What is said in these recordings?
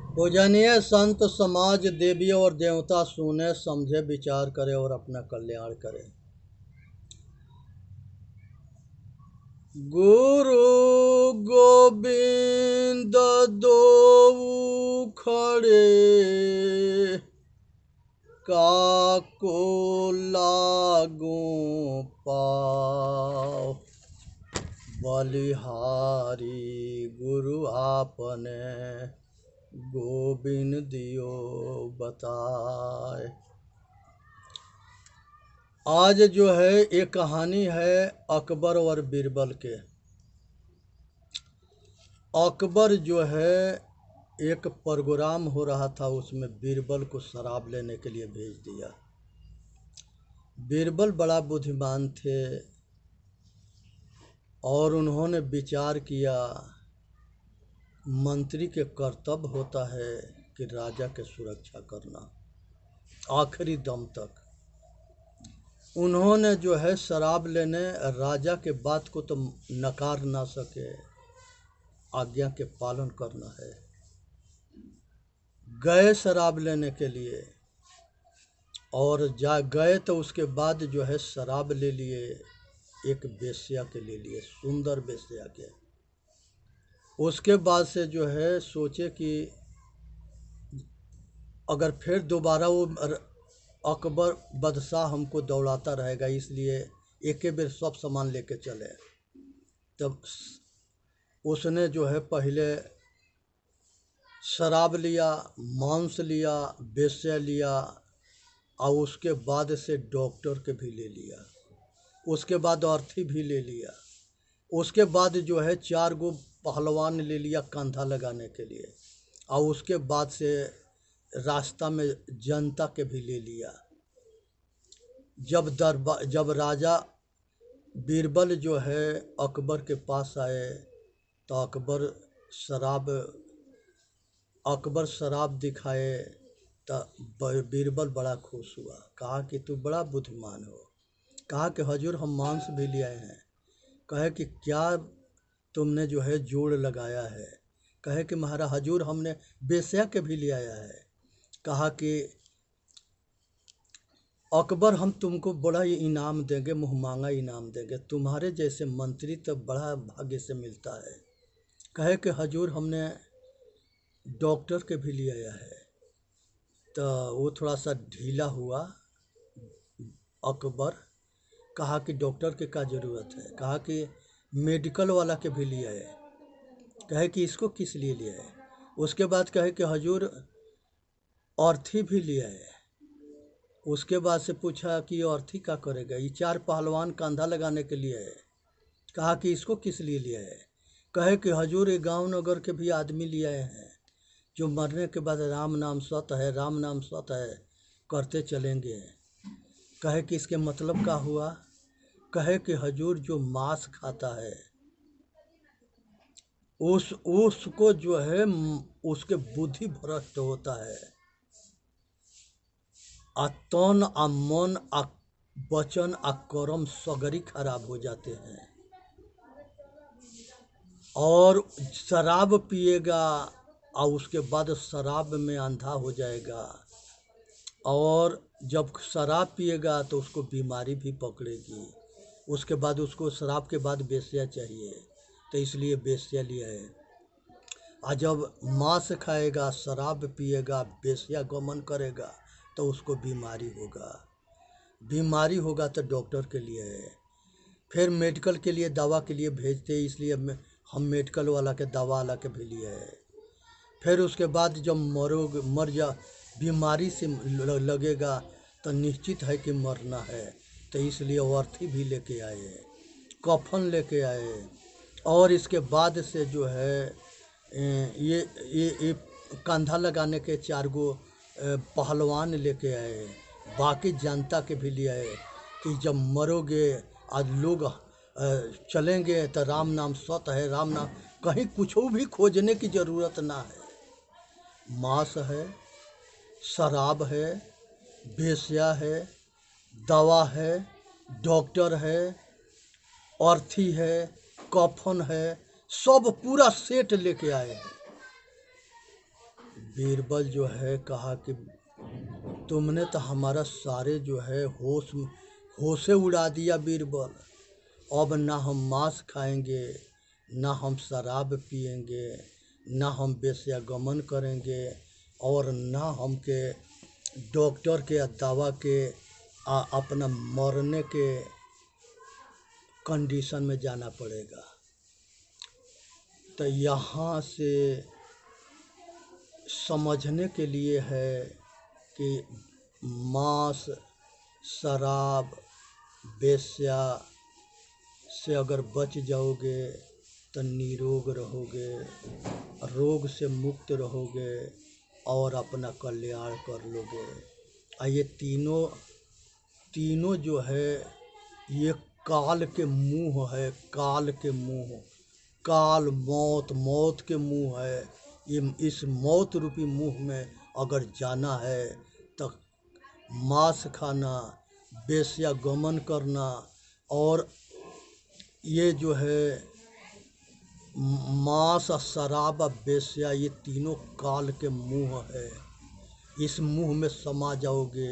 पूजनीय संत समाज देवी और देवता सुने समझे विचार करे और अपना कल्याण करे। गुरु गोविंद दो खड़े काको लागू पाओ, बलिहारी गुरु आपने गोविंद दियो बताए। आज जो है एक कहानी है अकबर और बीरबल के। अकबर जो है एक प्रोग्राम हो रहा था, उसमें बीरबल को शराब लेने के लिए भेज दिया। बीरबल बड़ा बुद्धिमान थे और उन्होंने विचार किया मंत्री के कर्तव्य होता है कि राजा के सुरक्षा करना आखिरी दम तक। उन्होंने जो है शराब लेने, राजा के बात को तो नकार ना सके, आज्ञा के पालन करना है, गए शराब लेने के लिए और जा गए तो उसके बाद जो है शराब ले लिए, एक वेश्या के ले लिए, सुंदर वेश्या के। उसके बाद से जो है सोचे कि अगर फिर दोबारा वो अकबर बादशाह हमको दौड़ाता रहेगा, इसलिए एक बेर सब सामान लेके चले। तब उसने जो है पहले शराब लिया, मांस लिया, वेश्या लिया और उसके बाद से डॉक्टर के भी ले लिया, उसके बाद अर्थी भी ले लिया, उसके बाद जो है 4 गो पहलवान ले लिया कंधा लगाने के लिए, और उसके बाद से रास्ता में जनता के भी ले लिया। जब राजा बीरबल जो है अकबर के पास आए तो अकबर शराब दिखाए तो बीरबल बड़ा खुश हुआ। कहा कि तू बड़ा बुद्धिमान हो। कहा कि हजूर हम मांस भी ले आए हैं। कहे कि क्या तुमने जो है जोड़ लगाया है। कहे कि महाराज हजूर हमने वेश्या के भी ले आया है। कहा कि अकबर हम तुमको बड़ा ही इनाम देंगे, मुँह मांगा इनाम देंगे, तुम्हारे जैसे मंत्री तो बड़ा भाग्य से मिलता है। कहे कि हजूर हमने डॉक्टर के भी ले आया है। तो वो थोड़ा सा ढीला हुआ अकबर। कहा कि डॉक्टर के क्या ज़रूरत है। कहा कि मेडिकल वाला के भी लिए आए। कहे कि इसको किस लिए लिया है। उसके बाद कहे कि हजूर अर्थी भी लिया है। उसके बाद से पूछा कि अर्थी क्या करेगा। ये 4 पहलवान कंधा लगाने के लिए है। कहा कि इसको किस लिए लिया है। कहे कि हजूर ये गांव नगर के भी आदमी लिए आए हैं जो मरने के बाद राम नाम सत है, राम नाम सत है करते चलेंगे। कहे कि इसके मतलब क्या हुआ। कहे कि हजूर जो मांस खाता है उसको जो है उसके बुद्धि भ्रष्ट होता है, आ तन आ मन आ वचन आ कर्म सगरी खराब हो जाते हैं। और शराब पिएगा और उसके बाद शराब में अंधा हो जाएगा, और जब शराब पिएगा तो उसको बीमारी भी पकड़ेगी। उसके बाद उसको शराब के बाद वेश्या चाहिए, तो इसलिए वेश्या लिया है। और जब मांस खाएगा, शराब पिएगा, वेश्या गमन करेगा तो उसको बीमारी होगा तो डॉक्टर के लिए है। फिर मेडिकल के लिए दवा के लिए भेजते, इसलिए हम मेडिकल वाला के दवा वाला के भी लिए है। फिर उसके बाद जब मर जा बीमारी से लगेगा तो निश्चित है कि मरना है, तो इसलिए अर्थी भी लेके आए, कफन लेके आए। और इसके बाद से जो है ये कंधा लगाने के 4 गो पहलवान लेके आए। बाकी जनता के भी लिए आए कि जब मरोगे आज लोग चलेंगे तो राम नाम सत है, राम नाम कहीं कुछ भी खोजने की ज़रूरत ना है। मांस है, शराब है, वेश्या है, दवा है, डॉक्टर है, अर्थी है, कफन है, सब पूरा सेट लेके आए हैं। बीरबल जो है कहा कि तुमने तो हमारा सारे जो है होशे उड़ा दिया बीरबल। अब ना हम मांस खाएंगे, ना हम शराब पिएंगे, ना हम वेश्यागमन करेंगे, और ना हमके डॉक्टर के दवा के अपना मरने के कंडीशन में जाना पड़ेगा। तो यहाँ से समझने के लिए है कि मांस, शराब, वेश्या से अगर बच जाओगे तो निरोग रहोगे, रोग से मुक्त रहोगे और अपना कल्याण कर लोगे। ये तीनों जो है ये काल के मुंह है, काल के मुंह। काल मौत के मुंह है। ये इस मौत रूपी मुंह में अगर जाना है तो मांस खाना, वेश्यागमन करना, और ये जो है मांस, शराब, वेश्या, ये तीनों काल के मुंह है। इस मुंह में समा जाओगे।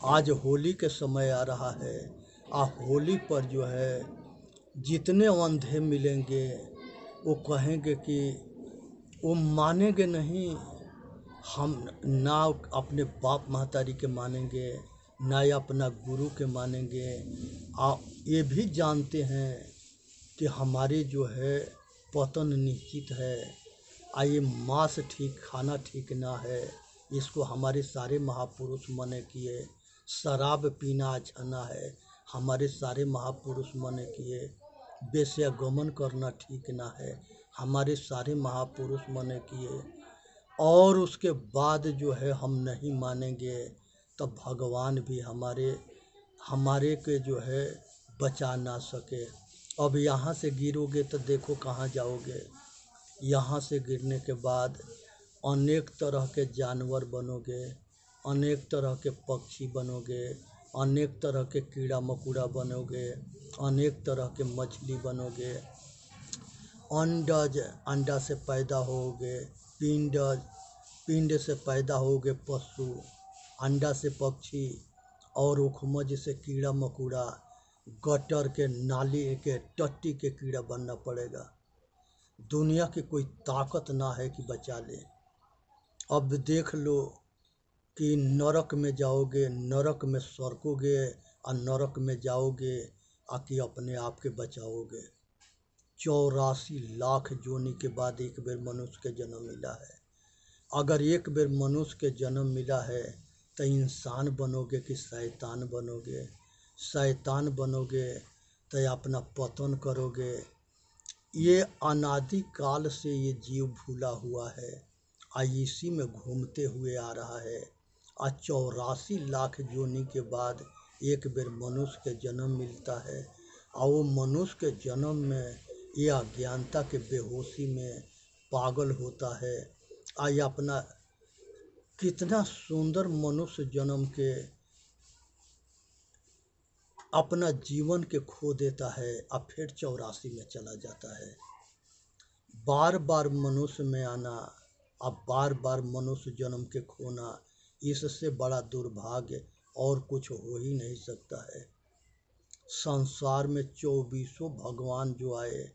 आज होली के समय आ रहा है। होली पर जो है जितने अंधे मिलेंगे वो कहेंगे कि वो मानेंगे नहीं, हम ना अपने बाप महतारी के मानेंगे, ना ही अपना गुरु के मानेंगे। ये भी जानते हैं कि हमारे जो है पतन निश्चित है। ये मांस खाना ठीक ना है। इसको हमारे सारे महापुरुष मने किए। शराब पीना अच्छा ना है, हमारे सारे महापुरुष मने किए। वेश्यागमन करना ठीक ना है, हमारे सारे महापुरुष मने किए। और उसके बाद जो है हम नहीं मानेंगे तब भगवान भी हमारे के जो है बचा ना सके। अब यहाँ से गिरोगे तो देखो कहाँ जाओगे। यहाँ से गिरने के बाद अनेक तरह के जानवर बनोगे, अनेक तरह के पक्षी बनोगे, अनेक तरह के कीड़ा मकोड़ा बनोगे, अनेक तरह के मछली बनोगे। अंडा से पैदा होगे, पिंड से पैदा होगे पशु, अंडा से पक्षी, और उखमज से कीड़ा मकोड़ा, गटर के, नाली के, टट्टी के कीड़ा बनना पड़ेगा। दुनिया की कोई ताकत ना है कि बचा ले। अब देख लो कि नरक में जाओगे, नरक में सरकोगे, और नरक में जाओगे कि अपने आप के बचाओगे। 84 लाख जोनी के बाद एक बेर मनुष्य के जन्म मिला है। अगर एक बेर मनुष्य के जन्म मिला है तो इंसान बनोगे कि शैतान बनोगे? शैतान बनोगे तो अपना पतन करोगे। ये अनादि काल से ये जीव भूला हुआ है, इसी में घूमते हुए आ रहा है। 84 लाख जोनी के बाद एक बेर मनुष्य के जन्म मिलता है, और वो मनुष्य के जन्म में ये अज्ञानता के बेहोशी में पागल होता है। ये अपना कितना सुंदर मनुष्य जन्म के अपना जीवन के खो देता है, अब फिर 84 में चला जाता है। बार बार मनुष्य में आना, अब बार बार मनुष्य जन्म के खोना, इससे बड़ा दुर्भाग्य और कुछ हो ही नहीं सकता है। संसार में 24 भगवान जो आए,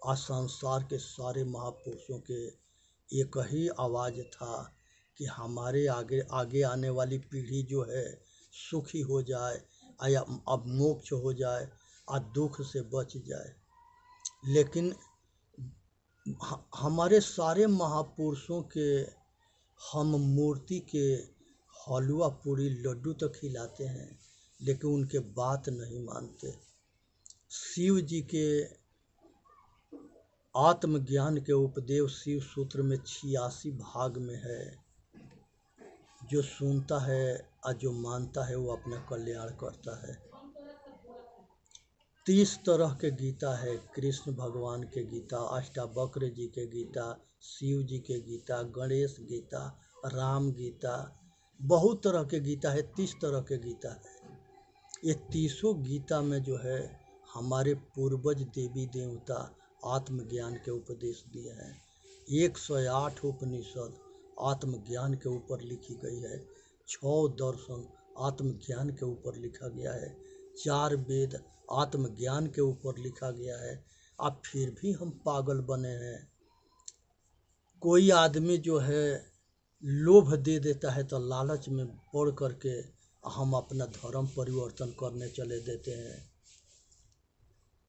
संसार के सारे महापुरुषों के एक ही आवाज़ था कि हमारे आगे आने वाली पीढ़ी जो है सुखी हो जाए, या अब मोक्ष हो जाए, और दुख से बच जाए। लेकिन हमारे सारे महापुरुषों के हम मूर्ति के हलवा पूरी लड्डू तो खिलाते हैं, लेकिन उनके बात नहीं मानते। शिव जी के आत्मज्ञान के उपदेश शिव सूत्र में 86 भाग में है। जो सुनता है और जो मानता है वो अपना कल्याण करता है। 30 तरह के गीता है। कृष्ण भगवान के गीता, अष्टावक्र जी के गीता, शिव जी के गीता, गणेश गीता, राम गीता, बहुत तरह के गीता है। 30 तरह के गीता है। ये 30 गीता में जो है हमारे पूर्वज देवी देवता आत्मज्ञान के उपदेश दिए हैं। 108 उपनिषद आत्मज्ञान के ऊपर लिखी गई है, 6 दर्शन आत्मज्ञान के ऊपर लिखा गया है, 4 वेद आत्मज्ञान के ऊपर लिखा गया है। अब फिर भी हम पागल बने हैं। कोई आदमी जो है लोभ दे देता है तो लालच में पड़ करके हम अपना धर्म परिवर्तन करने चले देते हैं।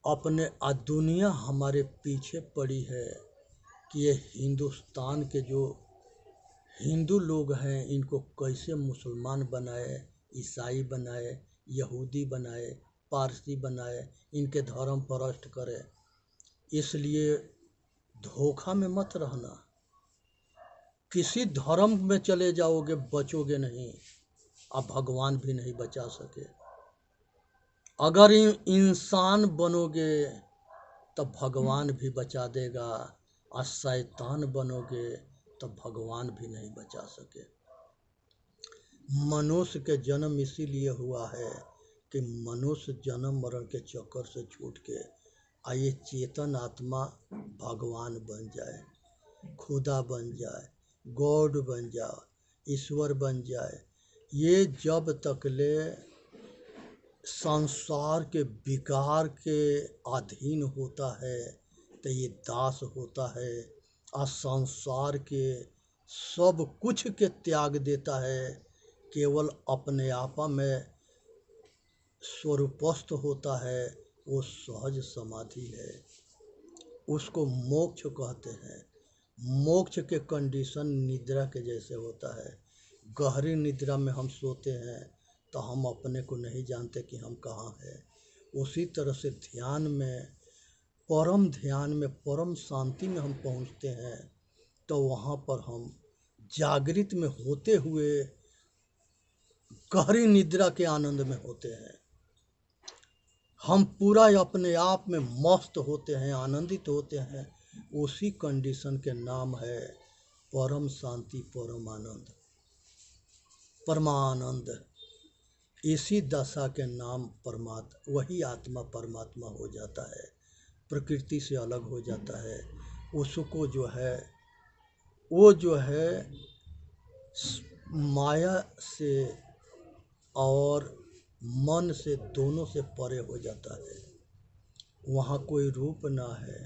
अपने दुनिया हमारे पीछे पड़ी है कि ये हिंदुस्तान के जो हिंदू लोग हैं इनको कैसे मुसलमान बनाए, ईसाई बनाए, यहूदी बनाए, पारसी बनाए, इनके धर्म परस्त करे। इसलिए धोखा में मत रहना। किसी धर्म में चले जाओगे बचोगे नहीं, अब भगवान भी नहीं बचा सके। अगर इंसान बनोगे तो भगवान भी बचा देगा, और शैतान बनोगे तो भगवान भी नहीं बचा सके। मनुष्य के जन्म इसीलिए हुआ है कि मनुष्य जन्म मरण के चक्कर से छूट के आइए चेतन आत्मा भगवान बन जाए, खुदा बन जाए, गॉड बन जाए, ईश्वर बन जाए। ये जब तक ले संसार के विकार के अधीन होता है तो ये दास होता है, और संसार के सब कुछ के त्याग देता है, केवल अपने आपा में स्वरूपस्थ होता है। वो सहज समाधि है, उसको मोक्ष कहते हैं। मोक्ष के कंडीशन निद्रा के जैसे होता है। गहरी निद्रा में हम सोते हैं तो हम अपने को नहीं जानते कि हम कहाँ हैं। उसी तरह से ध्यान में, परम शांति में हम पहुँचते हैं तो वहाँ पर हम जागृत में होते हुए गहरी निद्रा के आनंद में होते हैं। हम पूरा अपने आप में मस्त होते हैं, आनंदित होते हैं। उसी कंडीशन के नाम है परम शांति, परम आनंद, परमानंद। इसी दशा के नाम परमात्मा, वही आत्मा परमात्मा हो जाता है, प्रकृति से अलग हो जाता है। उसको जो है वो जो है माया से और मन से दोनों से परे हो जाता है। वहाँ कोई रूप ना है,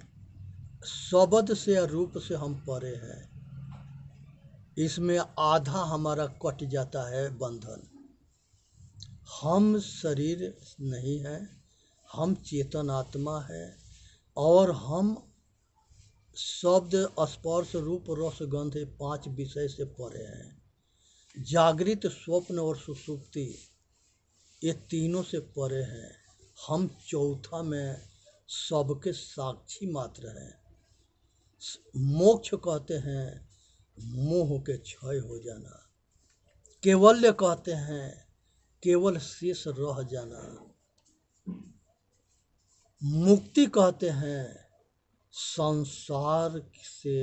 शब्द से या रूप से हम परे हैं। इसमें आधा हमारा कट जाता है बंधन। हम शरीर नहीं है, हम चेतन आत्मा है, और हम शब्द स्पर्श रूप रस गंध 5 विषय से परे हैं। जागृत, स्वप्न और सुषुप्ति ये तीनों से परे हैं। हम चौथा में सबके साक्षी मात्र हैं। मोक्ष कहते हैं मोह के क्षय हो जाना, केवल्य कहते हैं केवल शेष रह जाना, मुक्ति कहते हैं संसार से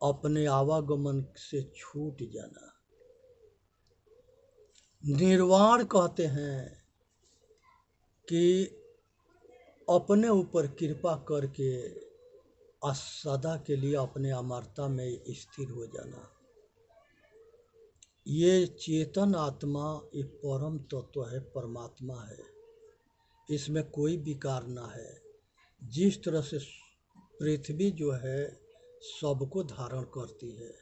अपने आवागमन से छूट जाना, निर्वाण कहते हैं कि अपने ऊपर कृपा करके सदा के लिए अपने अमरता में स्थिर हो जाना। ये चेतन आत्मा एक परम तत्व है, परमात्मा है। इसमें कोई विकार ना है। जिस तरह से पृथ्वी जो है सबको धारण करती है,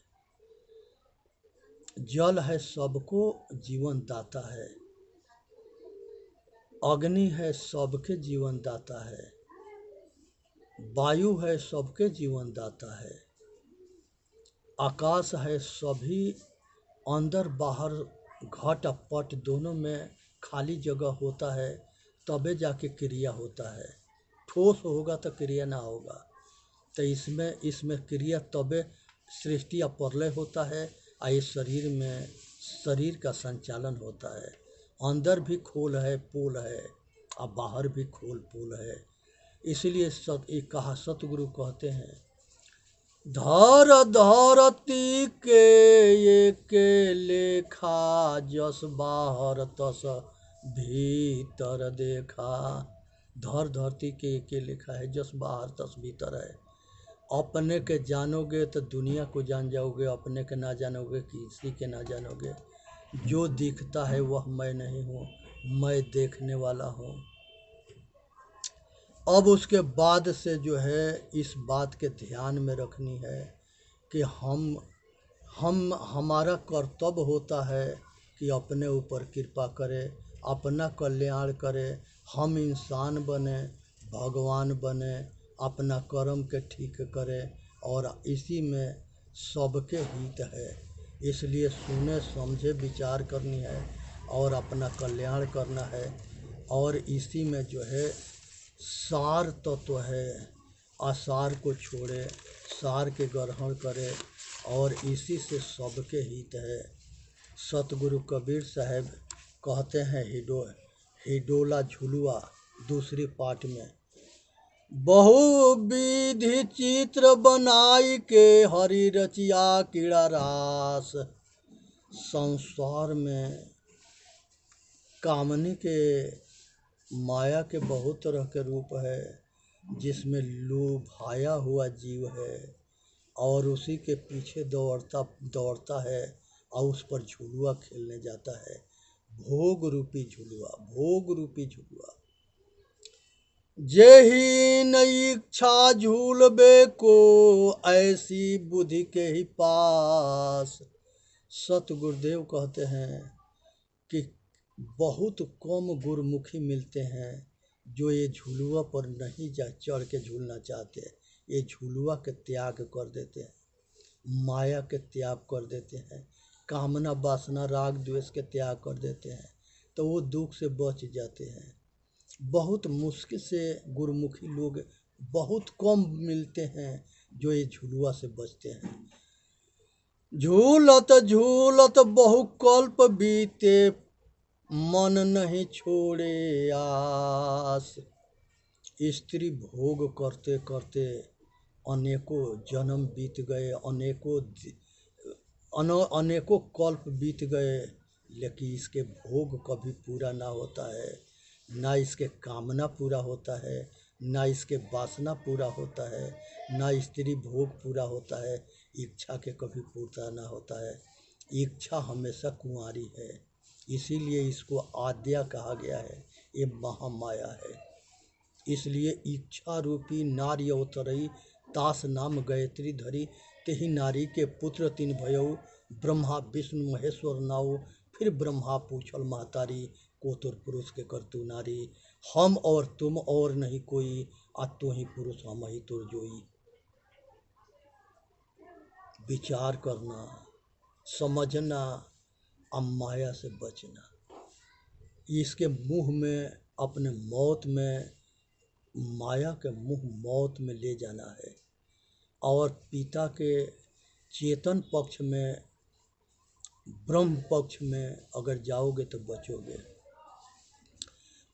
जल है सबको जीवन दाता है, अग्नि है सबके जीवन दाता है, वायु है सबके जीवन दाता है, आकाश है, सभी अंदर बाहर घट पट दोनों में खाली जगह होता है तबे जाके क्रिया होता है। ठोस होगा तो क्रिया ना होगा। तो इसमें क्रिया तबे सृष्टि या प्रलय होता है, और इस शरीर में शरीर का संचालन होता है। अंदर भी खोल है, पोल है, और बाहर भी खोल पोल है। इसलिए एक कहा सतगुरु कहते हैं, धर धरती के ये के लेखा, जस बाहर तस भीतर देखा। धर धरती के लेखा है, जस बाहर तस भीतर है। अपने के जानोगे तो दुनिया को जान जाओगे, अपने के ना जानोगे किसी के ना जानोगे। जो दिखता है वह मैं नहीं हूँ, मैं देखने वाला हूँ। अब उसके बाद से जो है इस बात के ध्यान में रखनी है कि हमारा कर्तव्य होता है कि अपने ऊपर कृपा करे, अपना कल्याण करे, हम इंसान बने, भगवान बने, अपना कर्म के ठीक करे, और इसी में सबके हित है। इसलिए सुने समझे विचार करनी है और अपना कल्याण करना है, और इसी में जो है सार तत्व है। आसार को छोड़े, सार के ग्रहण करे, और इसी से सबके हित है। सतगुरु कबीर साहब कहते हैं हिडोला झुलुआ दूसरी पाठ में, बहुविधि चित्र बनाई के हरि रचिया कीड़ा रास। संसार में कामनी के माया के बहुत तरह के रूप है, जिसमें लुभाया हुआ जीव है और उसी के पीछे दौड़ता है और उस पर झुलुआ खेलने जाता है। भोग रूपी झुलुआ, भोग रूपी झुलुआ। जेहि न इच्छा झूलबे को, ऐसी बुद्धि के ही पास। सतगुरुदेव कहते हैं कि बहुत कम गुरुमुखी मिलते हैं जो ये झुलुआ पर नहीं चढ़ के झूलना चाहते। ये झुलुआ के त्याग कर देते हैं, माया के त्याग कर देते हैं, कामना वासना राग द्वेष के त्याग कर देते हैं, तो वो दुख से बच जाते हैं। बहुत मुश्किल से गुरुमुखी लोग बहुत कम मिलते हैं जो ये झुलुआ से बचते हैं। झूलत झूलत बहुकल्प बीते, मन नहीं छोड़े आस। स्त्री भोग करते करते अनेकों जन्म बीत गए, अनेकों कल्प बीत गए, लेकिन इसके भोग कभी पूरा ना होता है, ना इसके कामना पूरा होता है, ना इसके वासना पूरा होता है, ना स्त्री भोग पूरा होता है, इच्छा के कभी पूरा ना होता है। इच्छा हमेशा कुंवारी है, इसीलिए इसको आद्या कहा गया है, ये महामाया है। इसलिए इच्छा रूपी नारी अवतरई, तास नाम गायत्री धरी। तेहि नारी के पुत्र तीन भयऊ, ब्रह्मा विष्णु महेश्वर नाऊ। फिर ब्रह्मा पूछल महतारी, को तुर पुरुष के कर तू नारी। हम और तुम और नहीं कोई, आ तू ही पुरुष हम ही तुर जोई। विचार करना, समझना, अब माया से बचना। इसके मुंह में, अपने मौत में, माया के मुंह मौत में ले जाना है, और पिता के चेतन पक्ष में, ब्रह्म पक्ष में अगर जाओगे तो बचोगे।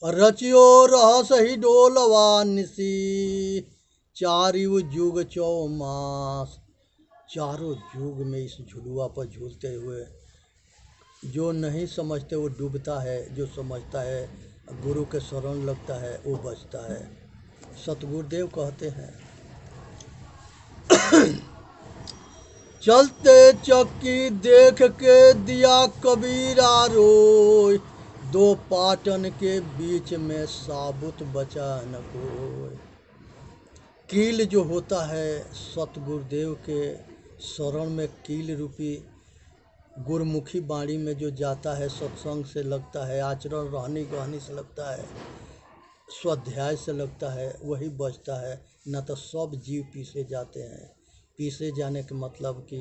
रचियो रहस ही डोलवा निसी, चारिव जुग चौमास। चारों युग में इस झुलुआ पर झूलते हुए जो नहीं समझते वो डूबता है, जो समझता है गुरु के शरण लगता है वो बचता है। सतगुरुदेव कहते हैं चलते चक्की देख के दिया कबीरा रोय, दो पाटन के बीच में साबुत बचा न कोई। कील जो होता है सतगुरुदेव के शरण में, कील रूपी गुरमुखी वाणी में जो जाता है, सत्संग से लगता है, आचरण रहनी गहनी से लगता है, स्वाध्याय से लगता है, वही बचता है। न तो सब जीव पीसे जाते हैं। पीसे जाने के मतलब कि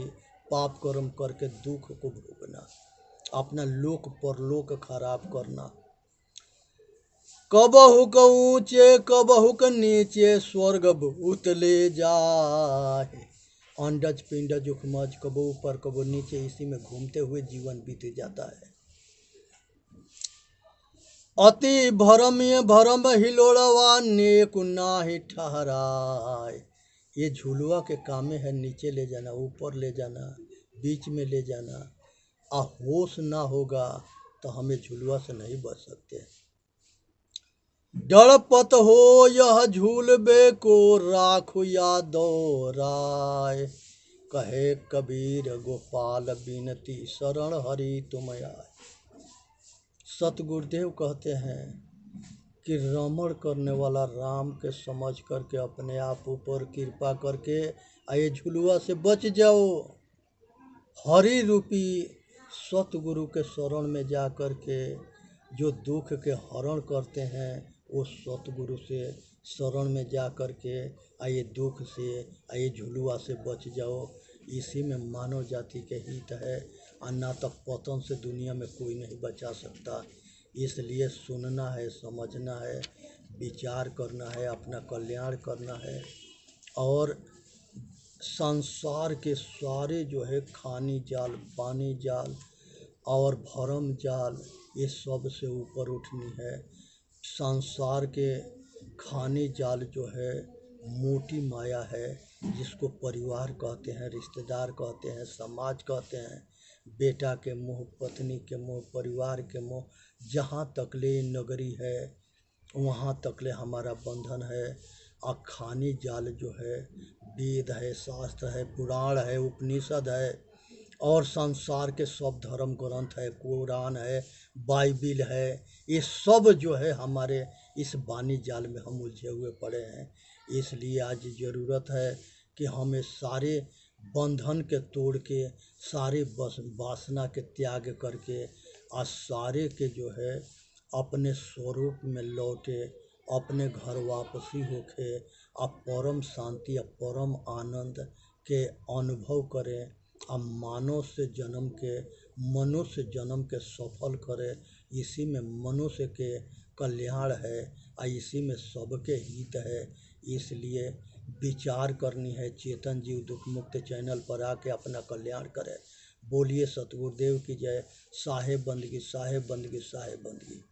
पाप कर्म करके दुख को भोगना, अपना लोक परलोक खराब करना। कबहुक ऊंचे कबहुक नीचे, स्वर्ग भूत ले जाए। अंडज पिंडज उखमज, कबो ऊपर कबो नीचे, इसी में घूमते हुए जीवन बीत जाता है। अति भरमिय भरम हिलोड़वा, नेक नाहि ठहराय। ये झुलुआ के कामे है नीचे ले जाना, ऊपर ले जाना, बीच में ले जाना। होश ना होगा तो हमें झुलुआ से नहीं बच सकते। डरपत हो यह झूलबे को, राखो यादो राय। कहे कबीर गोपाल बिनती, शरण हरि तुम आए। सतगुरुदेव कहते हैं कि रमण करने वाला राम के समझ करके अपने आप ऊपर कृपा करके आए झुलुआ से बच जाओ। हरि रूपी सतगुरु के शरण में जा कर के जो दुख के हरण करते हैं, वो सतगुरु से शरण में जा कर के आइए दुख से, आइए झुलुआ से बच जाओ। इसी में मानव जाति के हित है, अन्ना तक पतन से दुनिया में कोई नहीं बचा सकता। इसलिए सुनना है, समझना है, विचार करना है, अपना कल्याण करना है। और संसार के सारे जो है खानी जाल, पानी जाल और भरम जाल, ये सब से ऊपर उठनी है। संसार के खानी जाल जो है मोटी माया है, जिसको परिवार कहते हैं, रिश्तेदार कहते हैं, समाज कहते हैं। बेटा के मुँह, पत्नी के मुँह, परिवार के मुँह, जहाँ तकले नगरी है वहाँ तकले हमारा बंधन है। और खानी जाल जो है वेद है, शास्त्र है, पुराण है, उपनिषद है और संसार के सब धर्म ग्रंथ है, कुरान है, बाइबिल है। ये सब जो है हमारे इस वाणी जाल में हम उलझे हुए पड़े हैं। इसलिए आज ज़रूरत है कि हमें सारे बंधन के तोड़ के, सारे वासना के त्याग करके और सारे के जो है अपने स्वरूप में लौटे, अपने घर वापसी होके और परम शांति और परम आनंद के अनुभव करें और मनुष्य जन्म के सफल करे। इसी में मनुष्य के कल्याण है और इसी में सबके हित है। इसलिए विचार करनी है। चेतन जीव दुख मुक्त चैनल पर आके अपना कल्याण करें। बोलिए सतगुरुदेव की जय। साहेब बंदगी, साहेब बंदगी, साहेब बंदगी।